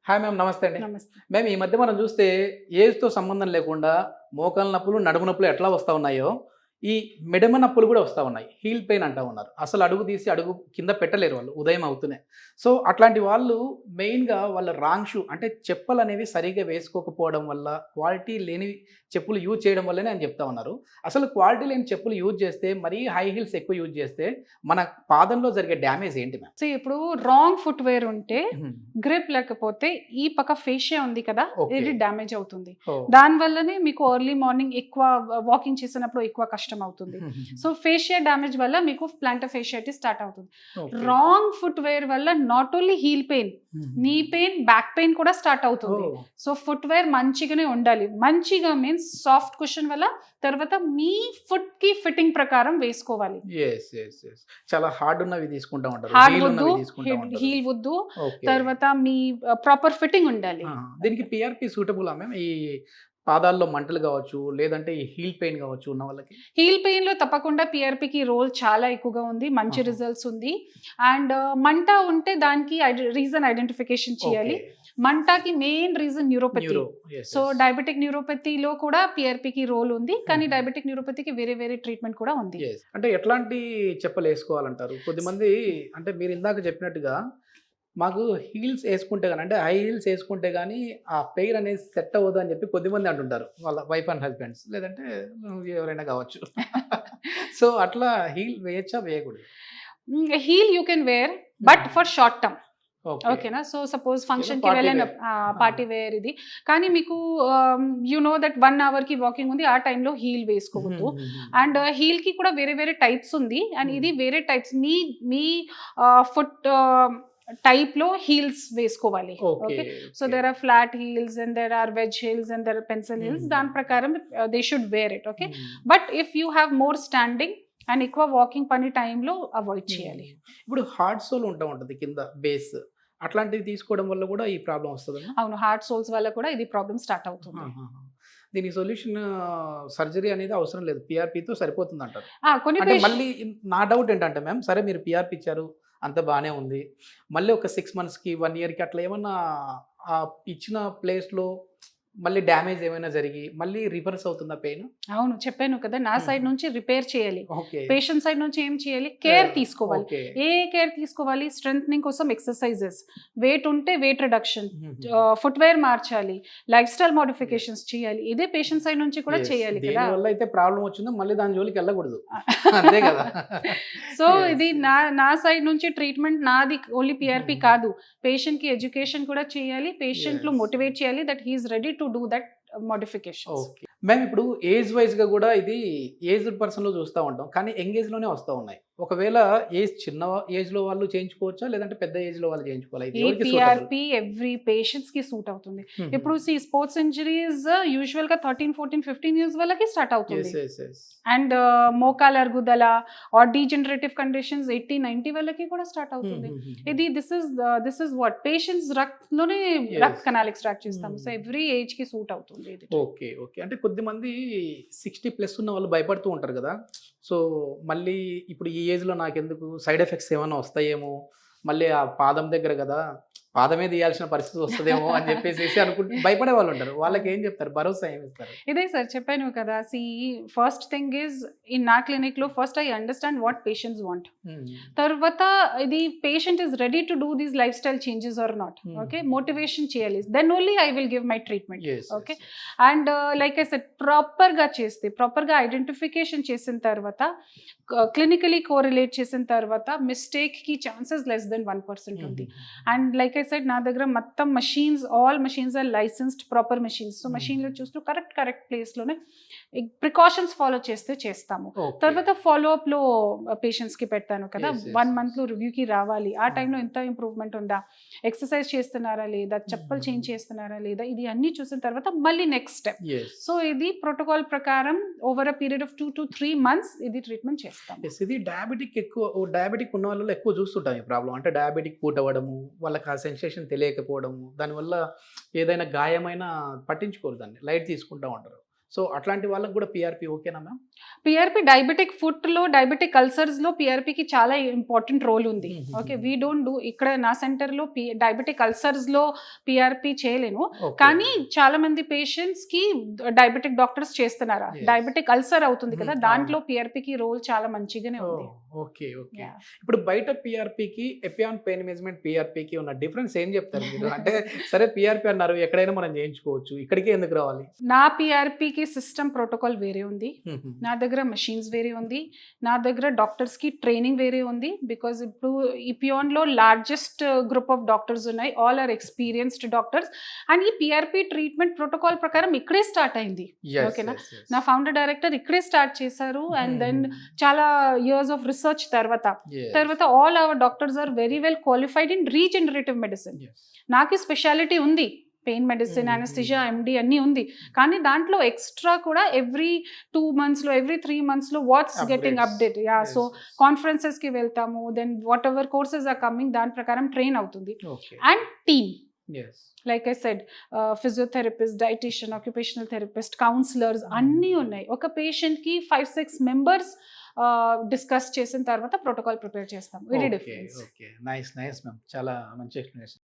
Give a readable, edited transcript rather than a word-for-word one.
Hi ma'am, నమస్తే అండి. నమస్తే. మేము ఈ మధ్య మనం చూస్తే ఏజ్‌తో సంబంధం లేకుండా మోకాళ్ళ నొప్పులు, నడుము నొప్పులు ఎట్లా వస్తా ఉన్నాయో, ఈ మెడమ నొప్పులు కూడా వస్తా ఉన్నాయి. హీల్ పెయిన్ అంటా ఉన్నారు. అసలు అడుగు తీసి అడుగు కింద పెట్టలేరు వాళ్ళు ఉదయం అవుతూనే. సో అట్లాంటి వాళ్ళు మెయిన్‌గా వాళ్ళ రాంగ్ షూ అంటే చెప్పులనేవి సరిగ్గా వేసుకోకపోవడం వల్ల, క్వాలిటీ లేని చెప్పులు యూజ్ చేయడం వల్లనే అని చెప్తా ఉన్నారు. అసలు క్వాలిటీ లేని చెప్పులు యూజ్ చేస్తే, మరీ హై హీల్స్ ఎక్కువ యూజ్ చేస్తే మన పాదంలో జరిగే డ్యామేజ్ ఏంటి మ్యామ్? సో ఇప్పుడు రాంగ్ ఫుట్ వేర్ ఉంటే హుహు. గ్రిప్ లేకపోతే ఈ పక్క ఫేషియా ఉంది కదా, ఓకే. ఇది డ్యామేజ్ అవుతుంది. ఓహ్! దాని వల్లనే మీకు ఎర్లీ మార్నింగ్ ఎక్కువ వాకింగ్ చేసినప్పుడు ఎక్కువ కష్టం అవుతుంది. హుహుహు. సో ఫేషియా డ్యామేజ్ వల్ల మీకు ప్లాంటర్ ఫేషియాటిస్ స్టార్ట్ అవుతుంది. ఓకే. రాంగ్ ఫుట్ వేర్ వల్ల నాట్ ఓన్లీ హీల్ పెయిన్, హుహు. నీ పెయిన్, బ్యాక్ పెయిన్ కూడా స్టార్ట్ అవుతుంది. ఓహ్! సో ఫుట్ వేర్ మంచిగానే ఉండాలి. మంచిగా మీన్స్ సాఫ్ట్ కుషన్ వల్ల, తర్వాత మీ ఫుట్ కి ఫిట్టింగ్ ప్రకారం వేసుకోవాలి. యెస్. చాలా హార్డ్ ఉన్నవి తీసుకుంటా ఉంటారు. హార్డ్ హీల్ వద్దు, ఉన్నవి తీసుకుంటా ఉంటారు. హీల్ వద్దు, ఓకే. తర్వాత మీ ప్రాపర్ ఫిట్టింగ్ ఉండాలి. దీనికి పిఆర్‌పి సూటబులా మ్యామ్? ఈ పాదాల్లో మంటలు కావచ్చు, లేదంటే ఈ హీల్ పెయిన్ కావచ్చు ఉన్న వాళ్ళకి? హీల్ పెయిన్ లో తప్పకుండా పిఆర్పికి రోల్ చాలా ఎక్కువగా ఉంది, మంచి ఆహా. రిజల్ట్స్ ఉంది. అండ్ మంట ఉంటే దానికి రీజన్ ఐడెంటిఫికేషన్ చేయాలి. ఓకే. మంటకి main reason neuropathy. Neuro. Yes. So diabetic న్యూరోపతిలో కూడా పిఆర్పికి రోల్ ఉంది, కానీ Mhm. డయాబెటిక్ న్యూరోపతికి వేరే వేరే ట్రీట్మెంట్ కూడా ఉంది. యెస్. అంటే ఎట్లాంటి చెప్పులు వేసుకోవాలంటారు? కొద్దిమంది అంటే మీరు ఇందాక చెప్పినట్టుగా మాకు హీల్స్ వేసుకుంటే గాని, అంటే హై హీల్స్ వేసుకుంటే గానీ ఆ పెయిన్ అనేది సెట్ అవ్వదు అని చెప్పి కొద్దిమంది అంటుంటారు. వాళ్ళ వైఫ్ అండ్ హస్బెండ్స్, లేదంటే ఎవరైనా కావచ్చు. సో అట్లా హీల్ వేయచ్చా, వేయకూడదు? Heel you can wear, but for short term. Okay. ఓకేనా? సో సపోజ్ ఫంక్షన్ కి party వెళ్ళిన wear. పార్టీ వేర్ ఇది, కానీ మీకు యు నో దట్ 1 hour కి వాకింగ్ ఉంది, ఆ టైంలో హీల్ వేసుకోవద్దు. అండ్ హీల్ కి కూడా వేరే వేరే టైప్స్ ఉంది, అండ్ ఇది వేరే టైప్స్. మీ ఫుట్ టైప్ లో హీల్స్ వేసుకోవాలి. Okay. So there are flat heels and there are wedge heels and there are pencil heels. దాని ప్రకారం they should wear it. Okay. But if you have more standing and ఎక్కువ walking పని టైంలో avoid చేయాలి. ఇప్పుడు hard soul ఉంటది కింద base, అట్లాంటివి తీసుకోవడం వల్ల కూడా ఈ ప్రాబ్లం వస్తుంది. అవును, హార్ట్ సోల్స్ వల్ల కూడా ఇది ప్రాబ్లం స్టార్ట్ అవుతుంది. దీనికి సొల్యూషన్ సర్జరీ అనేది అవసరం లేదు, పిఆర్పితో సరిపోతుంది అంటారు. కొన్ని అంటే మళ్ళీ నా డౌట్ ఏంటంటే మ్యామ్, సరే మీరు పిఆర్పి ఇచ్చారు, అంత బాగానే ఉంది, మళ్ళీ ఒక 6 monthsకి 1 yearకి అట్లా ఏమన్నా ఆ ఇచ్చిన ప్లేస్లో మళ్ళీ డ్యామేజ్ ఏమైనా జరిగి మళ్ళీ రివర్స్ అవుతుందా పెయిన్? అవును, చెప్పాను కదా, నా సైడ్ నుంచి రిపేర్ చేయాలి. ఓకే. పేషెంట్ సైడ్ నుంచి ఏం చేయాలి? కేర్ తీసుకోవాలి. ఓకే. ఏ కేర్ తీసుకోవాలి? స్ట్రెంథనింగ్ కోసం ఎక్సర్సైజెస్, వెయిట్ ఉంటే వెయిట్ రిడక్షన్, ఫుట్వేర్ మార్చాలి, లైఫ్ స్టైల్ మోడిఫికేషన్స్ చేయాలి. ఇదే పేషెంట్ సైడ్ నుంచి కూడా చేయాలి కదా. దీనివల్ల అయితే ప్రాబ్లం వచ్చిందో మళ్ళీ దాని జోలికి వెళ్ళకూడదు. అంతే కదా. సో ఇది నా సైడ్ నుంచి ట్రీట్మెంట్ నాది, ఓన్లీ పిఆర్పి కాదు, పేషెంట్ కి ఎడ్యుకేషన్ కూడా చేయాలి, పేషెంట్ లో మోటివేట్ చేయాలి that he's ready to do that modification. Okay. మేము ఇప్పుడు ఏజ్ వైజ్ గా కూడా ఇది ఏజ్డ్ పర్సన్ లో చూస్తూ ఉంటాం, కానీ యంగ్ ఏజ్ లోనే వస్తూ ఉన్నాయి. ఒకవేళ ఏజ్ చిన్న ఏజ్ లో వాళ్ళు చేయించుకోవచ్చా, లేదంటే పెద్ద ఏజ్ లో వాళ్ళు చేయించుకోవాలి? ఈ పిఆర్పి ఎవ్రీ పేషెంట్స్ కి సూట్ అవుతుంది. ఇప్పుడు స్పోర్ట్స్ ఇంజరీస్ యూజువల్ గా 13, 14, 15 years వాళ్ళకి స్టార్ట్ అవుతుంది. అండ్ మోకాల అరుగుదల ఆర్ డీజనరేటివ్ కండిషన్స్ 80, 90 వాళ్ళకి కూడా స్టార్ట్ అవుతుంది. ఇది దిస్ ఇస్ వాట్ పేషెంట్స్ రక్తలోనే రక్త కణాలు ఎక్స్ట్రాక్ట్ చేస్తాము. సో ఎవ్రీ ఏజ్ కి సూట్ అవుతుంది ఇది. ఓకే. అంటే కొద్దిమంది 60+ ఉన్న వాళ్ళు భయపడుతూ ఉంటారు కదా. సో మళ్ళీ ఇప్పుడు ఈ ఏజ్లో నాకెందుకు, సైడ్ ఎఫెక్ట్స్ ఏమైనా వస్తాయేమో, మళ్ళీ ఆ పాదం దగ్గర కదా, పాదమే తీయాల్సిన పరిస్థితి వస్తుందేమో అని చెప్పేసి అనుకుంటే భయపడే వాళ్ళు ఉంటారు. వాళ్ళకి ఏం చెప్తారు, భరోసా ఏమి ఇస్తారు? ఇదే సార్ చెప్పాను కదా, ఫస్ట్ థింగ్ ఈజ్ ఇన్ నా క్లినిక్ లో first I understand what patients want. తర్వాత ఇది patient is ready to do these lifestyle changes or not. Okay, motivation చేయాలి, then only I will give my treatment. Okay. And like I said, ప్రాపర్గా చేస్తే, ప్రాపర్గా identification చేసిన తర్వాత, clinically correlate చేసిన తర్వాత మిస్టేక్కి ఛాన్సెస్ less than 1% ఉంది. And like I said, నా దగ్గర మొత్తం machines, all machines are licensed, proper machines. So మషీన్లో చూస్తూ కరెక్ట్ ప్లేస్లోనే ప్రికాషన్స్ ఫాలో చేస్తాము. తర్వాత ఫాలోఅప్లో పేషెంట్స్కి పెడతాను కదా, 1 monthలో రివ్యూకి రావాలి, ఆ టైంలో ఎంత ఇంప్రూవ్మెంట్ ఉందా, ఎక్సర్సైజ్ చేస్తున్నారా లేదా, చెప్పులు చేంజ్ చేస్తున్నారా లేదా, ఇది అన్నీ చూసిన తర్వాత మళ్ళీ నెక్స్ట్ స్టెప్. సో ఇది ప్రోటోకాల్ ప్రకారం over a period of 2 to 3 months ఇది ట్రీట్మెంట్ చేస్తాం. ఇది డయాబెటిక్ ఉన్న వాళ్ళలో ఎక్కువ చూస్తుంటాం ఈ ప్రాబ్లం. అంటే డయాబెటిక్ పూట్ అవ్వడము, వాళ్ళకి ఆ సెన్సేషన్ తెలియకపోవడము, దానివల్ల ఏదైనా గాయమైనా పట్టించుకోరు, దాన్ని లైట్ తీసుకుంటూ ఉంటారు. సో అట్లాంటి వాళ్ళకి కూడా పిఆర్పి ఓకేనా మ్యామ్? పిఆర్పి డయాబెటిక్ ఫుట్లో డయాబెటిక్ అల్సర్స్లో పిఆర్పికి చాలా ఇంపార్టెంట్ రోల్ ఉంది. ఓకే, వీ డోంట్ డూ ఇక్కడ నా సెంటర్లో డయాబెటిక్ అల్సర్స్లో పిఆర్పి చేయలేను, కానీ చాలా మంది పేషెంట్స్కి డయాబెటిక్ డాక్టర్స్ చేస్తున్నారా, డయాబెటిక్ అల్సర్ అవుతుంది కదా, దాంట్లో పిఆర్పికి రోల్ చాలా మంచిగానే ఉంది. Okay okay. ఇప్పుడు బయట పిఆర్పికి ఎపియాన్ పెయిన్ మేనేజ్మెంట్ పిఆర్పికి ఉన్న డిఫరెన్స్ ఏం చెప్తారు మీరు? అంటే సరే పిఆర్పి అన్నారు, ఎక్కడైనా మనం చేయించుకోవచ్చు, ఇక్కడికి ఎందుకు రావాలి? నా పిఆర్పికి సిస్టమ్ ప్రోటోకాల్ వేరే ఉంది, నా దగ్గర మెషిన్స్ వేరే ఉంది, నా దగ్గర డాక్టర్స్కి ట్రైనింగ్ వేరే ఉంది. బికాజ్ ఇప్పుడు ఇపియాన్లో లార్జెస్ట్ గ్రూప్ ఆఫ్ డాక్టర్స్ ఉన్నాయి, all are experienced doctors. And ఈ పిఆర్పి ట్రీట్మెంట్ ప్రోటోకాల్ ప్రకారం ఇక్కడే స్టార్ట్ అయింది. ఓకేనా, నా ఫౌండర్ డైరెక్టర్ ఇక్కడే స్టార్ట్ చేశారు. అండ్ దెన్ చాలా ఇయర్స్ ఆఫ్ రీసెర్చ్ తర్వాత all our doctors are very well qualified in regenerative medicine. నాకు స్పెషాలిటీ ఉంది, పెయిన్ మెడిసిన్, అనస్థిషియా, ఎండి అన్నీ ఉంది, కానీ దాంట్లో ఎక్స్ట్రా కూడా ఎవ్రీ 2 monthsలో ఎవ్రీ 3 monthsలో వాట్స్ గెటింగ్ అప్డేట్. సో కాన్ఫరెన్సెస్కి వెళ్తాము, then whatever courses are coming దాని ప్రకారం ట్రైన్ అవుతుంది. And team, like I said, physiotherapist, dietician, occupational therapist, counsellors అన్నీ ఉన్నాయి. ఒక పేషెంట్కి 5-6 మెంబర్స్ డిస్కస్ చేసిన తర్వాత ప్రోటోకాల్ ప్రిపేర్ చేస్తాం. Very difference. Okay, nice ma'am, చాలా మంచి ఎక్స్ప్లెనేషన్.